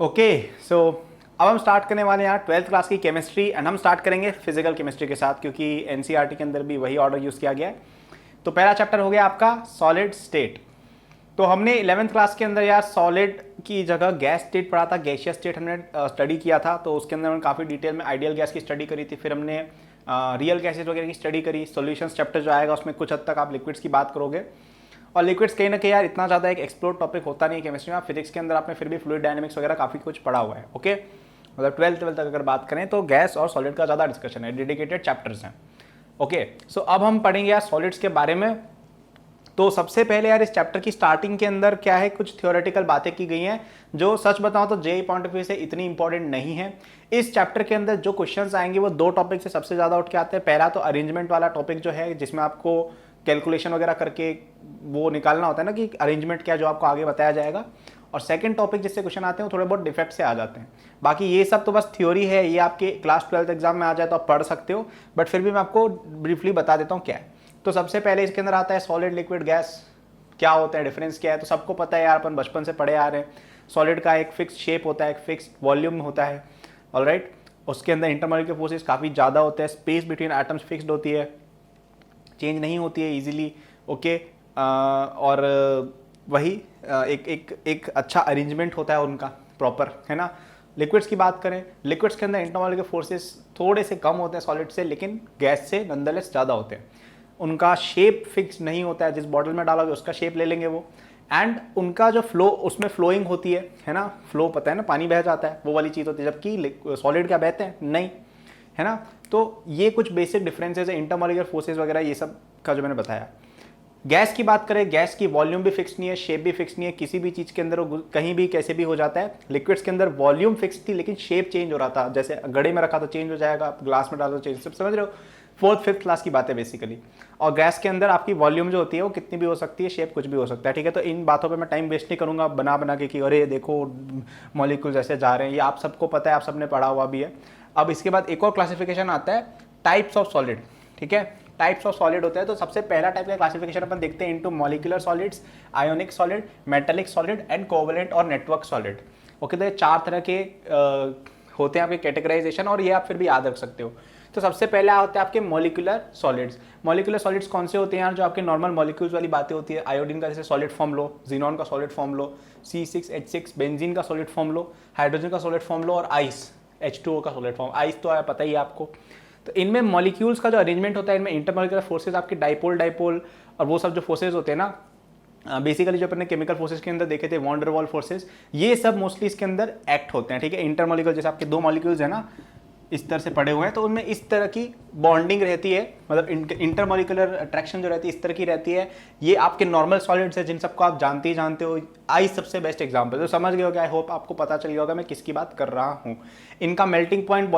Okay so अब हम start करने वाले हैं ट्वेल्थ क्लास की केमिस्ट्री एंड हम स्टार्ट करेंगे फिजिकल केमिस्ट्री के साथ क्योंकि एनसीईआरटी के अंदर भी वही ऑर्डर यूज़ किया गया है। तो पहला चैप्टर हो गया आपका सॉलिड स्टेट। तो हमने 11th क्लास के अंदर यार सॉलिड की जगह गैस स्टेट पढ़ा था, गैसियस स्टेट हमने स्टडी किया था। तो उसके अंदर हमने काफ़ी डिटेल में आइडियल गैस की स्टडी करी थी, फिर हमने रियल गैसेज वगैरह की स्टडी करी। सॉल्यूशंस चैप्टर जो आएगा उसमें कुछ हद तक आप लिक्विड्स की बात करोगे, और लिक्विड्स कहीं ना कहीं यार इतना ज़्यादा एक एक्सप्लोर टॉपिक होता नहीं है केमिस्ट्री में। फिजिक्स के अंदर आपने फिर भी फ्लूइड डायनेमिक्स वगैरह काफ़ी कुछ पढ़ा हुआ है। ओके, मतलब ट्वेल्थ तक अगर बात करें तो गैस और सॉलिड का ज़्यादा डिस्कशन है, डेडिकेटेड चैप्टर्स हैं। ओके सो अब हम पढ़ेंगे यार सॉलिड्स के बारे में। तो सबसे पहले यार इस चैप्टर की स्टार्टिंग के अंदर क्या है, कुछ थियोरेटिकल बातें की गई हैं जो सच बताऊं तो जेईई पॉइंट ऑफ व्यू से इतनी इंपॉर्टेंट नहीं है। इस चैप्टर के अंदर जो क्वेश्चंस आएंगे वो दो टॉपिक से सबसे ज़्यादा उठ के आते हैं। पहला तो अरेंजमेंट वाला टॉपिक जो है, जिसमें आपको कैलकुलेशन वगैरह करके वो निकालना होता है ना कि अरेंजमेंट क्या, जो आपको आगे बताया जाएगा। और सेकंड टॉपिक जिससे क्वेश्चन आते हैं वो थोड़े बहुत डिफेक्ट से आ जाते हैं। बाकी ये सब तो बस थ्योरी है, ये आपके क्लास 12th एग्जाम में आ जाए तो आप पढ़ सकते हो, बट फिर भी मैं आपको ब्रीफली बता देता हूँ क्या है। तो सबसे पहले इसके अंदर आता है सॉलिड लिक्विड गैस क्या होता है, डिफरेंस क्या है। तो सबको पता है यार, अपन बचपन से पढ़े आ रहे हैं। सॉलिड का एक फिक्स शेप होता है, एक फिक्स वॉल्यूम होता है, ऑलराइट। उसके अंदर इंटरमॉलिक्यूलर फोर्सेस काफ़ी ज़्यादा होते हैं, स्पेस बिटवीन एटम्स फिक्स्ड होती है, चेंज नहीं होती है इजीली। ओके, और वही एक अच्छा अरेंजमेंट होता है उनका प्रॉपर, है ना। लिक्विड्स की बात करें, लिक्विड्स के अंदर इंटरमॉलिक्यूलर फोर्सेस थोड़े से कम होते हैं सॉलिड से, लेकिन गैस से नंदलेस ज़्यादा होते हैं। उनका शेप फिक्स नहीं होता है, जिस बॉटल में डालोगे उसका शेप ले लेंगे वो। एंड उनका जो फ्लो, उसमें फ्लोइंग होती है ना। फ्लो पता है ना, पानी बह जाता है, वो वाली चीज़ होती है, जबकि सॉलिड क्या बहते हैं नहीं, है ना। तो ये कुछ बेसिक डिफरेंसेस है इंटरमॉलिक्यूलर फोर्सेस वगैरह, ये सब का जो मैंने बताया। गैस की बात करें, गैस की वॉल्यूम भी फिक्स नहीं है, शेप भी फिक्स नहीं है, किसी भी चीज़ के अंदर वो कहीं भी कैसे भी हो जाता है। लिक्विड्स के अंदर वॉल्यूम फिक्स थी लेकिन शेप चेंज हो रहा था, जैसे घड़े में रखा तो चेंज हो जाएगा, ग्लास में डालो तो चेंज, सब समझ रहे हो। फोर्थ फिफ्थ क्लास की बात है बेसिकली। और गैस के अंदर आपकी वॉल्यूम जो होती है वो कितनी भी हो सकती है, शेप कुछ भी हो सकता है, ठीक है। तो इन बातों पे मैं टाइम वेस्ट नहीं करूंगा बना बना के कि अरे देखो मॉलिक्यूल्स ऐसे जा रहे हैं, ये आप सबको पता है, आप सबने पढ़ा हुआ भी है। अब इसके बाद एक और क्लासिफिकेशन आता है टाइप्स ऑफ सॉलिड, ठीक है। टाइप्स ऑफ सॉलिड होता है, तो सबसे पहला टाइप का क्लासिफिकेशन अपन देखते हैं into molecular solids, ionic solid, metallic solid and covalent और नेटवर्क सॉलिड। ओके, तो ये चार तरह के होते हैं आपके कैटेगराइजेशन, और ये आप फिर भी याद रख सकते हो। तो सबसे पहले होते हैं आपके मॉलिक्यूलर सॉलिड्स। मॉलिक्यूलर सॉलिड्स कौन से होते हैं यार, जो आपके नॉर्मल मॉलिक्यूल्स वाली बातें होती है। आयोडीन का जैसे सॉलिड फॉर्म लो, जीनॉन का सॉलिड फॉर्म लो, C6H6, बेंजीन का सॉलिड फॉर्म लो, हाइड्रोजन का सॉलिड फॉर्म लो, और आइस H2O का सॉलिड फॉर्म। आइस तो पता ही है आपको। तो इनमें मॉलिक्यूल्स का जो अरेंजमेंट होता है, इनमें इंटरमॉलिक्यूलर फोर्सेज आपके डाइपोल डाइपोल और वो सब जो फोर्सेज होते हैं ना, बेसिकली जो अपने केमिकल फोर्सेज के अंदर देखे थे, वॉन डेर वाल फोर्सेज, ये सब मोस्टली इसके अंदर एक्ट होते हैं, ठीक है। इंटरमॉलिक्यूलर जैसे आपके दो मॉलिक्यूल्स है ना, इस तरह से पड़े हुए हैं, तो उनमें इस तरह की बॉन्डिंग रहती है, मतलब इंटरमॉलिक्यूलर अट्रैक्शन जो रहती है इस तरह की रहती है। ये आपके नॉर्मल सॉलिड्स है जिन सबको आप जानते ही जानते हो। आइस सबसे बेस्ट एग्जांपल, तो समझ गए हो क्या, आई होप आपको पता चल गया होगा मैं किसकी बात कर रहा हूँ। इनका मेल्टिंग पॉइंट,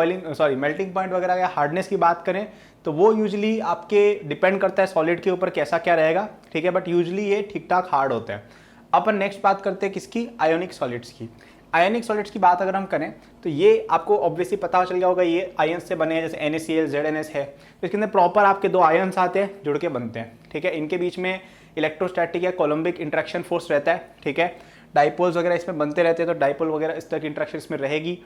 मेल्टिंग पॉइंट वगैरह या हार्डनेस की बात करें तो वो यूजली आपके डिपेंड करता है सॉलिड के ऊपर कैसा क्या रहेगा, ठीक है, बट यूजली ये ठीक ठाक हार्ड होता है। अपन नेक्स्ट बात करते हैं किसकी, आयोनिक सॉलिड्स की। आयनिक सॉलिड्स की बात अगर हम करें तो ये आपको ऑब्वियसली पता चल गया होगा, ये आयंस से बने हैं, जैसे NaCl ZNS है। तो इसके अंदर प्रॉपर आपके दो आयंस आते हैं, जुड़ के बनते हैं, ठीक है। इनके बीच में इलेक्ट्रोस्टैटिक या कोलम्बिक इंट्रैक्शन फोर्स रहता है, ठीक है। डाइपोल्स वगैरह इसमें बनते रहते हैं, तो डाइपोल वगैरह इस तरह की इंट्रैक्शन इसमें रहेगी।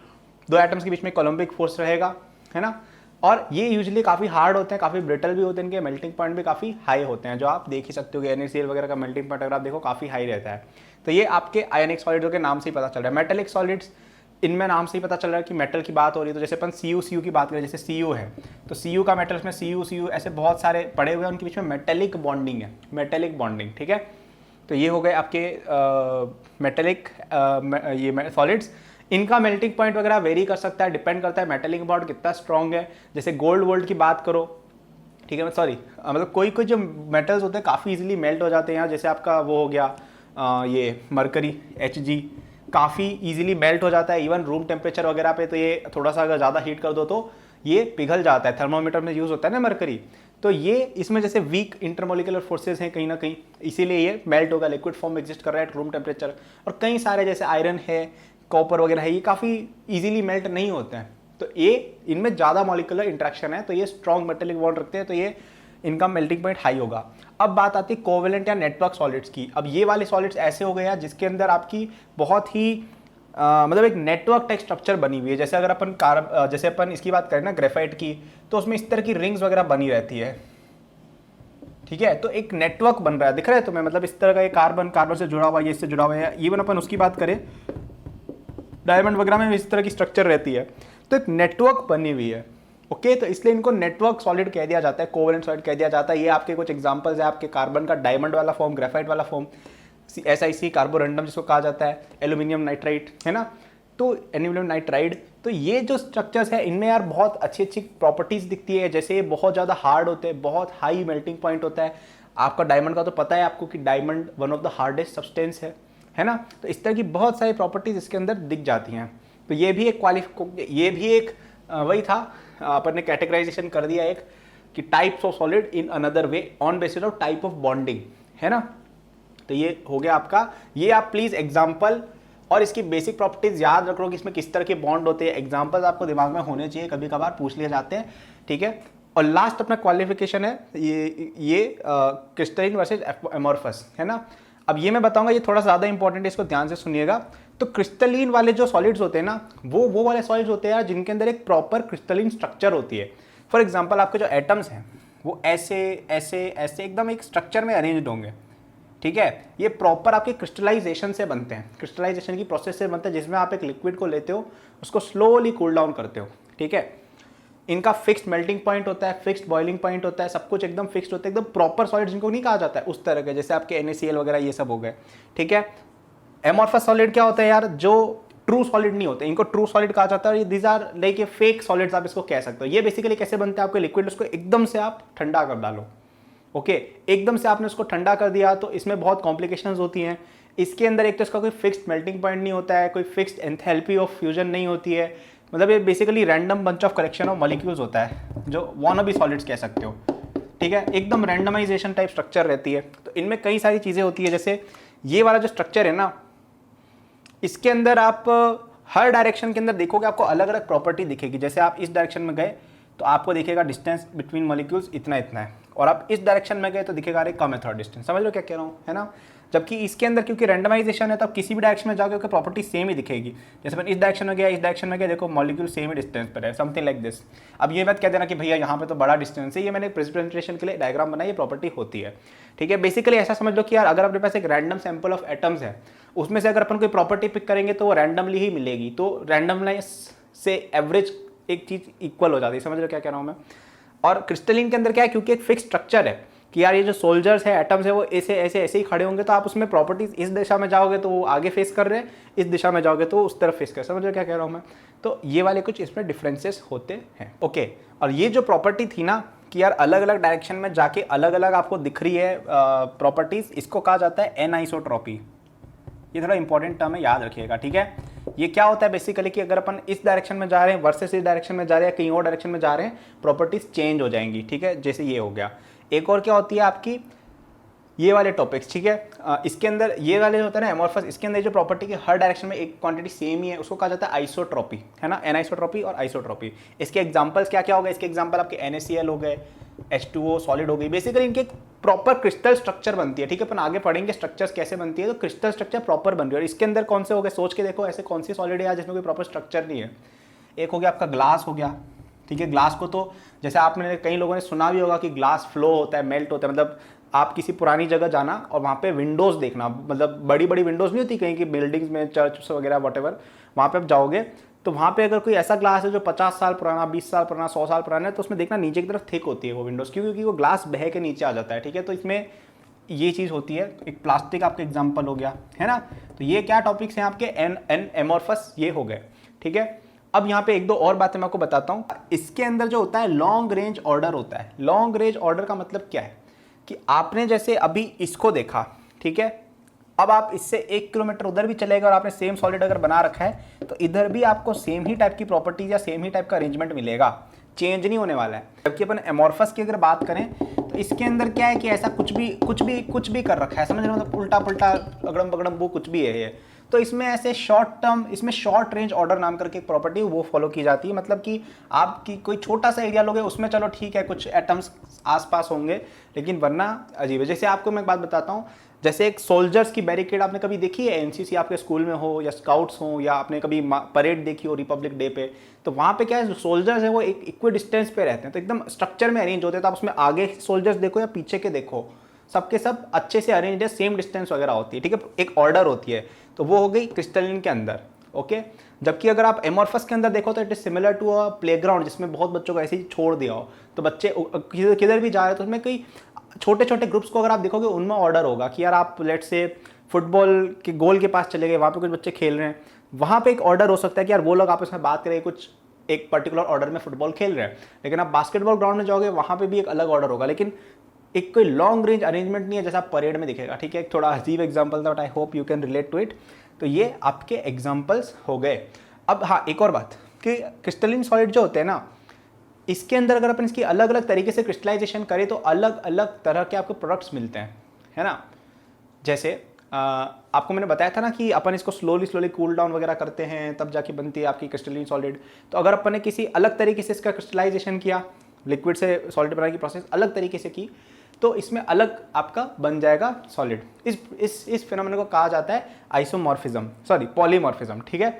दो एटम्स के बीच में कोलम्बिक फोर्स रहेगा, है ना। और ये यूजुअली काफ़ी हार्ड होते हैं, काफ़ी ब्रिटल भी होते हैं, इनके मेल्टिंग पॉइंट भी काफ़ी हाई होते हैं, जो आप देख ही सकते हो कि NaCl वगैरह का मेल्टिंग पॉइंट अगर आप देखो काफ़ी हाई रहता है। तो ये आपके आयनिक सॉलिड्स के नाम से ही पता चल रहा है। मेटेलिक सॉलिड्स, इनमें नाम से ही पता चल रहा है कि मेटल की बात हो रही है। तो जैसे अपन Cu की बात करें, जैसे Cu है तो Cu का मेटल में Cu ऐसे बहुत सारे पड़े हुए हैं, उनके बीच में मेटेलिक बॉन्डिंग है, मेटेलिक बॉन्डिंग, ठीक है। तो ये हो गए आपके मेटेलिक ये सॉलिड्स। इनका मेल्टिंग पॉइंट वगैरह वेरी कर सकता है, डिपेंड करता है मेटेलिक बॉन्ड कितना स्ट्रॉन्ग है। जैसे गोल्ड वोल्ड की बात करो, ठीक है, सॉरी मतलब कोई कोई जो मेटल्स होते हैं काफ़ी इजीली मेल्ट हो जाते हैं यार। जैसे आपका वो हो गया ये मरकरी Hg, काफ़ी इजीली मेल्ट हो जाता है इवन रूम टेम्परेचर वगैरह पे। तो ये थोड़ा सा अगर ज़्यादा हीट कर दो तो ये पिघल जाता है। थर्मोमीटर में यूज़ होता है ना मरकरी, तो ये इसमें जैसे वीक इंटरमोलिकुलर फोर्सेज हैं कहीं ना कहीं, इसीलिए ये मेल्ट होगा, लिक्विड फॉर्म में एग्जिस्ट कर रहा है रूम टेम्परेचर। और कई सारे जैसे आयरन है, कॉपर वगैरह है, ये काफ़ी ईजिली मेल्ट नहीं होते हैं। तो ये इनमें ज़्यादा मॉलिकुलर इंट्रैक्शन है, तो ये स्ट्रॉन्ग मेटेलिक बॉन्ड रखते हैं, तो ये इनका मेल्टिंग पॉइंट हाई होगा। अब बात आती है कोवेलेंट या नेटवर्क सॉलिड्स की। अब ये वाले सॉलिड्स ऐसे हो गए हैं जिसके अंदर आपकी बहुत ही मतलब एक नेटवर्क टाइप स्ट्रक्चर बनी हुई है। जैसे अगर अपन जैसे अपन इसकी बात करें ना ग्रेफाइट की, तो उसमें इस तरह की रिंग्स वगैरह बनी रहती है, ठीक है। तो एक नेटवर्क बन रहा है, दिख रहा है तुम्हें, मतलब इस तरह का ये कार्बन कार्बन से जुड़ा हुआ है, ये इससे जुड़ा हुआ है। इवन अपन उसकी बात करें डायमंड वगैरह में इस तरह की स्ट्रक्चर रहती है, तो एक नेटवर्क बनी हुई है। ओके, तो इसलिए इनको नेटवर्क सॉलिड कह दिया जाता है, कोवेलेंट सॉलिड कह दिया जाता है। ये आपके कुछ एग्जांपल्स है, आपके कार्बन का डायमंड वाला फॉर्म, ग्रेफाइट वाला फॉर्म, SiC कार्बोरेंडम जिसको कहा जाता है, एल्यूमिनियम नाइट्राइड, है ना, तो एल्यूमिनियम नाइट्राइड। तो ये जो स्ट्रक्चर्स है इनमें यार बहुत अच्छी अच्छी प्रॉपर्टीज दिखती है। जैसे ये बहुत ज़्यादा हार्ड होते हैं, बहुत हाई मेल्टिंग पॉइंट होता है। आपका डायमंड का तो पता है आपको कि diamond one of the hardest substance है ना। तो इस तरह की बहुत सारी प्रॉपर्टीज इसके अंदर दिख जाती हैं। तो ये भी एक वही था, अपन ने कैटेगराइजेशन कर दिया एक कि types of solid in another way on basis of type of bonding, है ना। तो ये हो गया आपका। ये आप प्लीज एग्जांपल और इसकी बेसिक प्रॉपर्टीज याद रख लो कि इसमें किस तरह के बॉन्ड होते हैं। एग्जांपल्स आपको दिमाग में होने चाहिए, कभी कभार पूछ लिए जाते हैं, ठीक है। और लास्ट अपना क्वालिफिकेशन है ये क्रिस्टलाइन वर्सेस एमोर्फस, है ना। अब ये मैं बताऊंगा, ये थोड़ा ज़्यादा इंपॉर्टेंट है, इसको ध्यान से सुनिएगा। तो क्रिस्टलीन वाले जो सॉलिड्स होते हैं ना, वो वाले सॉलिड्स होते हैं जिनके अंदर एक प्रॉपर क्रिस्टलीन स्ट्रक्चर होती है। फॉर एग्जांपल आपके जो एटम्स हैं वो ऐसे ऐसे ऐसे एकदम एक स्ट्रक्चर में अरेंज्ड होंगे, ठीक है। ये प्रॉपर आपके क्रिस्टलाइजेशन से बनते हैं, क्रिस्टलाइजेशन की प्रोसेस से बनते हैं, जिसमें आप एक लिक्विड को लेते हो, उसको स्लोली कूल डाउन करते हो, ठीक है। इनका फिक्स्ड मेल्टिंग पॉइंट होता है, फिक्स्ड बॉइलिंग पॉइंट होता है, सब कुछ एकदम फिक्स्ड होता है, एकदम प्रॉपर सॉलिड जिनको नहीं कहा जाता है उस तरह के, जैसे आपके NaCl वगैरह ये सब हो गए, ठीक है। एमोर्फस सॉलिड क्या होता है यार, जो ट्रू सॉलिड नहीं होते, इनको ट्रू सॉलिड कहा जाता है। These are like a fake solids, आप इसको कह सकते हो। ये बेसिकली कैसे बनते हैं, आपके लिक्विड उसको एकदम से आप ठंडा कर डालो, ओके, एकदम से आपने उसको ठंडा कर दिया तो इसमें बहुत कॉम्प्लिकेशंस होती हैं। इसके अंदर एक तो इसका कोई फिक्स्ड मेल्टिंग पॉइंट नहीं होता है, कोई फिक्स्ड एंथैल्पी ऑफ फ्यूजन नहीं होती है, मतलब ये basically random bunch of collection of molecules होता है, जो वानाबी सॉलिड्स कह सकते हो, ठीक है। एकदम रैंडमाइजेशन टाइप स्ट्रक्चर रहती है। तो इनमें कई सारी चीज़ें होती है, जैसे ये वाला जो स्ट्रक्चर है ना, इसके अंदर आप हर डायरेक्शन के अंदर देखोगे आपको अलग अलग प्रॉपर्टी दिखेगी। जैसे आप इस डायरेक्शन में गए तो आपको दिखेगा डिस्टेंस बिटवीन मॉलिक्यूल्स इतना इतना है, और आप इस डायरेक्शन में गए तो दिखेगा अरे कम है थोड़ा डिस्टेंस, समझ लो क्या कह रहा हूँ, है ना। जबकि इसके अंदर क्योंकि रैंडमाइजेशन है तो आप किसी भी डायरेक्शन में जाओगे प्रॉपर्टी सेम ही दिखेगी। जैसे मैं इस डायरेक्शन में गया, इस डायरेक्शन में गया, देखो मॉलिक्यूल सेम ही डिस्टेंस पर है, समथिंग लाइक दिस। अब ये मत कह देना कि भैया यहाँ पे तो बड़ा डिस्टेंस है, ये मैंने प्रेजेंटेशन के लिए डायग्राम बनाई, ये प्रॉपर्टी होती है, ठीक है। बेसिकली ऐसा समझ लो कि यार अगर अपने पास एक रैंडम सैंपल ऑफ एटम्स है, उसमें से अगर अपन कोई प्रॉपर्टी पिक करेंगे तो वो रैंडमली ही मिलेगी, तो रैंडमनेस से एवरेज एक चीज इक्वल हो जाती है, समझ लो क्या कह रहा हूँ मैं। और क्रिस्टलिन के अंदर क्या है, क्योंकि एक फिक्स स्ट्रक्चर है कि यार ये जो सोल्जर्स है, एटम्स है, वो ऐसे ऐसे ऐसे ही खड़े होंगे, तो आप उसमें प्रॉपर्टीज इस दिशा में जाओगे तो वो आगे फेस कर रहे हैं, इस दिशा में जाओगे तो उस तरफ फेस कर, समझ लो क्या कह रहा हूँ मैं। तो ये वाले कुछ इसमें डिफरेंसेस होते हैं, ओके। और ये जो प्रॉपर्टी थी ना कि यार अलग अलग डायरेक्शन में जाके अलग अलग आपको दिख रही है प्रॉपर्टीज, इसको कहा जाता है एनआइसोट्रॉपी। ये थोड़ा इंपॉर्टेंट टर्म है, याद रखिएगा, ठीक है। ये क्या होता है बेसिकली कि अगर अपन इस डायरेक्शन में जा रहे हैं वर्सेस इस डायरेक्शन में जा रहे हैं, कहीं और डायरेक्शन में जा रहे हैं, प्रॉपर्टीज चेंज हो जाएंगी, ठीक है। जैसे ये हो गया। एक और क्या होती है आपकी ये वाले टॉपिक्स, ठीक है। इसके अंदर ये वाले होता है ना एमोर्फस, इसके अंदर जो प्रॉपर्टी की हर डायरेक्शन में एक क्वांटिटी सेम ही है, उसको कहा जाता है आइसोट्रॉपी, है ना, एनाइसोट्रॉपी और आइसोट्रॉपी। इसके एग्जांपल्स क्या क्या हो गए, इसके एग्जांपल आपके NaCl हो गए, H2O सॉलिड हो गई। बेसिकली इनके प्रॉपर क्रिस्टल स्ट्रक्चर बनती है, ठीक है। अपन आगे पढ़ेंगे स्ट्रक्चर्स कैसे बनती है, तो क्रिस्टल स्ट्रक्चर प्रॉपर बन रही है। और इसके अंदर कौन से हो गए, सोच के देखो ऐसे कौन सी सॉलिड है जिसमें कोई प्रॉपर स्ट्रक्चर नहीं है। एक हो गया आपका ग्लास हो गया, ठीक है। ग्लास को तो जैसे आपने कई लोगों ने सुना भी होगा कि ग्लास फ्लो होता है, मेल्ट होता है, मतलब आप किसी पुरानी जगह जाना और वहाँ पे विंडोज़ देखना, मतलब बड़ी बड़ी विंडोज़ नहीं होती कहीं की बिल्डिंग्स में, चर्च वगैरह वॉटेवर, वहाँ पे आप जाओगे तो वहाँ पे अगर कोई ऐसा ग्लास है जो 50 साल पुराना, 20 साल पुराना, 100 साल पुराना है, तो उसमें देखना नीचे की तरफ थिक होती है वो विंडोज़, क्योंकि वो ग्लास बह के नीचे आ जाता है, ठीक है। तो इसमें ये चीज़ होती है। एक प्लास्टिक आपका एग्जाम्पल हो गया, है ना। तो ये क्या टॉपिक्स हैं आपके एन एमोर्फस, ये हो गए, ठीक है। अब यहाँ पे एक दो और बातें मैं आपको बताता हूँ। इसके अंदर जो होता है लॉन्ग रेंज ऑर्डर होता है। लॉन्ग रेंज ऑर्डर का मतलब क्या है कि आपने जैसे अभी इसको देखा, ठीक है, अब आप इससे 1 किलोमीटर उधर भी चलेगा और आपने सेम सॉलिड अगर बना रखा है तो इधर भी आपको सेम ही टाइप की प्रॉपर्टीज या सेम ही टाइप का अरेंजमेंट मिलेगा, चेंज नहीं होने वाला है। जबकि अपन एमोर्फस की अगर बात करें तो इसके अंदर क्या है कि ऐसा कुछ भी कर रखा है, समझ रहे हो, मतलब उल्टा पुल्टा अगड़म बगड़म वो कुछ भी है ये। तो इसमें ऐसे शॉर्ट टर्म, इसमें शॉर्ट रेंज ऑर्डर नाम करके एक प्रॉपर्टी वो फॉलो की जाती है। मतलब कि आपकी कोई छोटा सा एरिया लोगे उसमें चलो ठीक है कुछ एटम्स आसपास होंगे, लेकिन वरना अजीब है। जैसे आपको मैं एक बात बताता हूँ, जैसे एक सोल्जर्स की बैरिकेड आपने कभी देखी है, एनसीसी आपके स्कूल में हो या स्काउट्स हो या आपने कभी परेड देखी हो रिपब्लिक डे पे, तो वहाँ पे क्या है, जो सोल्जर्स है वो एक इक्वल डिस्टेंस पे रहते हैं, तो एकदम स्ट्रक्चर में अरेंज होते हैं, तो आप उसमें आगे सोल्जर्स देखो या पीछे के देखो, सबके सब अच्छे से अरेंज है, सेम डिस्टेंस वगैरह होती है, ठीक है, एक ऑर्डर होती है। तो वो हो गई क्रिस्टलिन के अंदर, ओके। जबकि अगर आप एमोर्फस के अंदर देखो तो it is similar to a playground, जिसमें बहुत बच्चों को ऐसे ही छोड़ दिया हो, तो बच्चे किधर भी जा रहे हैं तो उसमें कई छोटे छोटे ग्रुप्स को अगर आप देखोगे उनमें ऑर्डर होगा कि यार आप लेट से फुटबॉल के गोल के पास चले गए, वहाँ पे कुछ बच्चे खेल रहे हैं, वहाँ पे एक ऑर्डर हो सकता है कि यार वो लोग आपस में बात करें, कुछ एक पर्टिकुलर ऑर्डर में फुटबॉल खेल रहे हैं। लेकिन आप बास्केटबॉल ग्राउंड में जाओगे वहाँ पे भी एक अलग ऑर्डर होगा, लेकिन एक कोई लॉन्ग रेंज अरेंजमेंट नहीं है जैसा परेड में दिखेगा, ठीक है। एक थोड़ा अजीब एग्जाम्पल था, but I hope you can relate to it. तो ये आपके एग्जाम्पल्स हो गए। अब हाँ, एक और बात कि क्रिस्टलिन सॉलिड जो होते हैं ना, इसके अंदर अगर अपन इसकी अलग अलग तरीके से क्रिस्टलाइजेशन करें तो अलग अलग तरह के आपको प्रोडक्ट्स मिलते हैं, है ना। जैसे आपको मैंने बताया था ना कि अपन इसको स्लोली स्लोली कूल डाउन वगैरह करते हैं तब जाके बनती है आपकी क्रिस्टलिन सॉलिड। तो अगर अपन ने किसी अलग तरीके से इसका क्रिस्टलाइजेशन किया, लिक्विड से सॉलिड बनाने की प्रोसेस अलग तरीके से की, तो इसमें अलग आपका बन जाएगा सॉलिड। इस फिनोमेना को कहा जाता है आइसोमॉर्फिज्म, सॉरी पॉलीमॉर्फिज्म, ठीक है।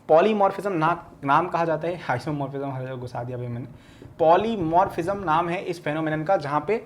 पॉलीमॉर्फिज्म नाम कहा जाता है, आइसोमॉर्फिज्म हर जगह घुसा दिया भाई मैंने। पॉलीमॉर्फिज्म नाम है इस फेनोमेनन का, जहाँ पे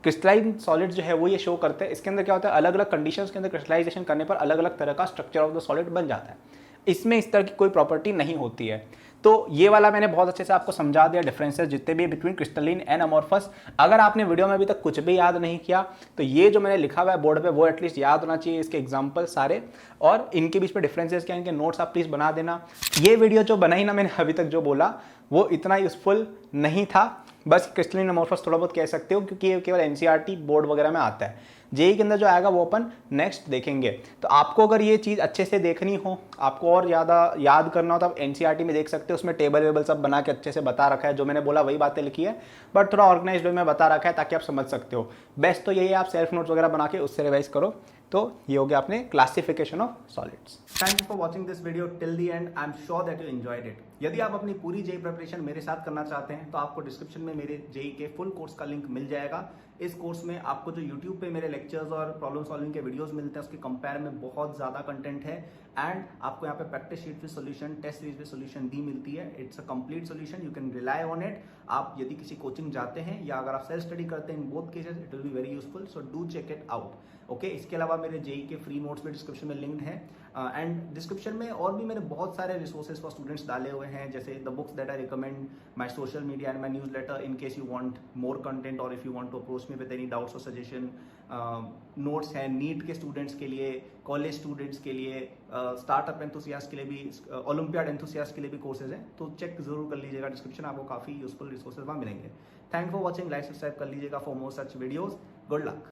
क्रिस्टलाइन सॉलिड जो है वो ये शो करते हैं। इसके अंदर क्या होता है, अलग अलग कंडीशंस के अंदर क्रिस्टलाइजेशन करने पर अलग अलग तरह का स्ट्रक्चर ऑफ द सॉलिड बन जाता है। इसमें इस तरह की कोई प्रॉपर्टी नहीं होती है। तो ये वाला मैंने बहुत अच्छे से आपको समझा दिया, डिफरेंसेस जितने भी बिटवीन क्रिस्टलिन एंड अमॉर्फस। अगर आपने वीडियो में अभी तक कुछ भी याद नहीं किया तो ये जो मैंने लिखा हुआ है बोर्ड पे वो एटलीस्ट याद होना चाहिए, इसके एग्जांपल सारे, और इनके बीच में डिफरेंसेस क्या है, इनके नोट्स आप प्लीज़ बना देना। ये वीडियो जो बनाई ना मैंने अभी तक जो बोला वो इतना यूजफुल नहीं था, बस क्रिस्टलिन अमॉर्फस थोड़ा बहुत कह सकते हो, क्योंकि ये केवल एनसीईआरटी बोर्ड वगैरह में आता है। जेई के अंदर जो आएगा वो अपन नेक्स्ट देखेंगे। तो आपको अगर ये चीज़ अच्छे से देखनी हो, आपको और ज़्यादा याद करना हो, तो आप एनसीईआरटी में देख सकते हो, उसमें टेबल वेबल सब बना के अच्छे से बता रखा है। जो मैंने बोला वही बातें लिखी है, बट थोड़ा ऑर्गेनाइज्ड वे में बता रखा है ताकि आप समझ सकते हो। बेस्ट तो यही है, आप सेल्फ नोट्स वगैरह बना के उससे रिवाइज करो। तो ये हो गया अपने classification of solids. Thank you for watching this video till the end. I am sure that you enjoyed it. यदि आप अपनी पूरी जेई प्रिपरेशन मेरे साथ करना चाहते हैं तो आपको डिस्क्रिप्शन में मेरे जेई के फुल कोर्स का लिंक मिल जाएगा। इस कोर्स में आपको जो यूट्यूब पे मेरे लेक्चर्स और प्रॉब्लम सॉल्विंग के वीडियोस मिलते हैं उसके कंपेयर में बहुत ज्यादा कंटेंट है, एंड आपको यहाँ पे practice sheet with solution, test series with solution दी मिलती है। It's a complete solution, you can rely on it. आप यदि किसी कोचिंग जाते हैं या अगर आप सेल्फ स्टडी करते हैं, in both cases it will be very useful, so do check it out, okay. इसके अलावा मेरे जेई के फ्री नोट्स भी डिस्क्रिप्शन में लिंक्ड है, एंड डिस्क्रिप्शन में और भी मैंने बहुत सारे रिसोर्सेज फॉर स्टूडेंट्स डाले हुए हैं, जैसे the books that I recommend, my social media and my newsletter in case you want more content और if you want to approach me with any doubts और सजेशन। नोट्स हैं NEET के students के लिए, कॉलेज स्टूडेंट्स के लिए, startup enthusiast के लिए भी, ओलंपियाड एंथुसियास्ट के लिए भी कोर्सेज हैं, तो चेक जरूर कर लीजिएगा डिस्क्रिप्शन, आपको काफी यूजफुल रिसोर्सेज वहाँ मिलेंगे। Thank for watching, like subscribe कर लीजिएगा for more such videos. Good luck.